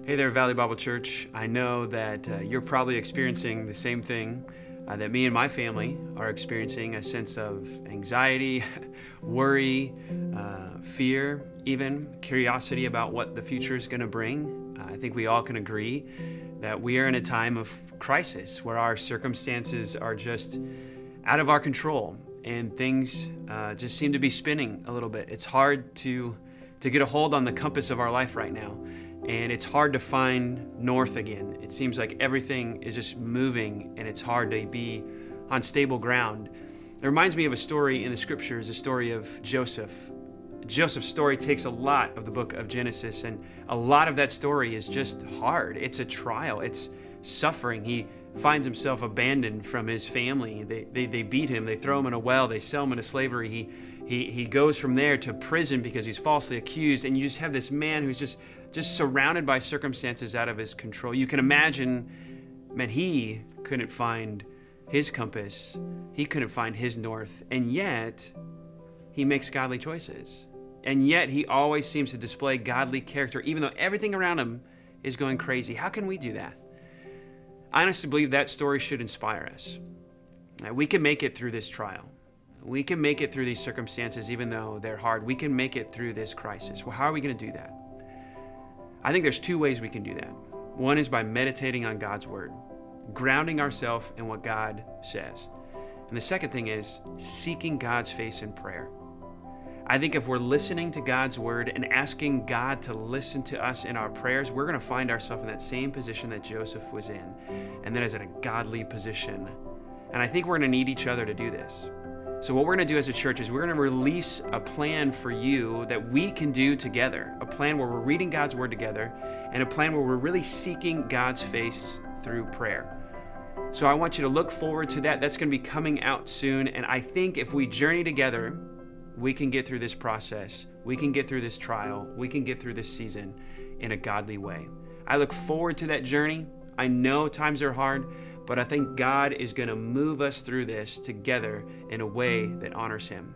Hey there, Valley Bible Church. I know that you're probably experiencing the same thing that me and my family are experiencing, a sense of anxiety, worry, fear, even curiosity about what the future is going to bring. I think we all can agree that we are in a time of crisis where our circumstances are just out of our control and things just seem to be spinning a little bit. It's hard to get a hold on the compass of our life right now. And it's hard to find north again. It seems like everything is just moving and it's hard to be on stable ground. It reminds me of a story in the scriptures, a story of Joseph. Joseph's story takes a lot of the book of Genesis, and a lot of that story is just hard. It's a trial, it's suffering. He finds himself abandoned from his family. They beat him, they throw him in a well, they sell him into slavery. He goes from there to prison because he's falsely accused, and you just have this man who's just surrounded by circumstances out of his control. You can imagine, man, he couldn't find his compass. He couldn't find his north. And yet, he makes godly choices. And yet, he always seems to display godly character, even though everything around him is going crazy. How can we do that? I honestly believe that story should inspire us. We can make it through this trial. We can make it through these circumstances, even though they're hard. We can make it through this crisis. Well, how are we going to do that? I think there's two ways we can do that. One is by meditating on God's word, grounding ourselves in what God says. And the second thing is seeking God's face in prayer. I think if we're listening to God's word and asking God to listen to us in our prayers, we're going to find ourselves in that same position that Joseph was in, and that is in a godly position. And I think we're going to need each other to do this. So what we're going to do as a church is we're going to release a plan for you that we can do together, a plan where we're reading God's word together, and a plan where we're really seeking God's face through prayer. So I want you to look forward to that. That's going to be coming out soon. And I think if we journey together, we can get through this process. We can get through this trial. We can get through this season in a godly way. I look forward to that journey. I know times are hard, but I think God is going to move us through this together in a way that honors Him.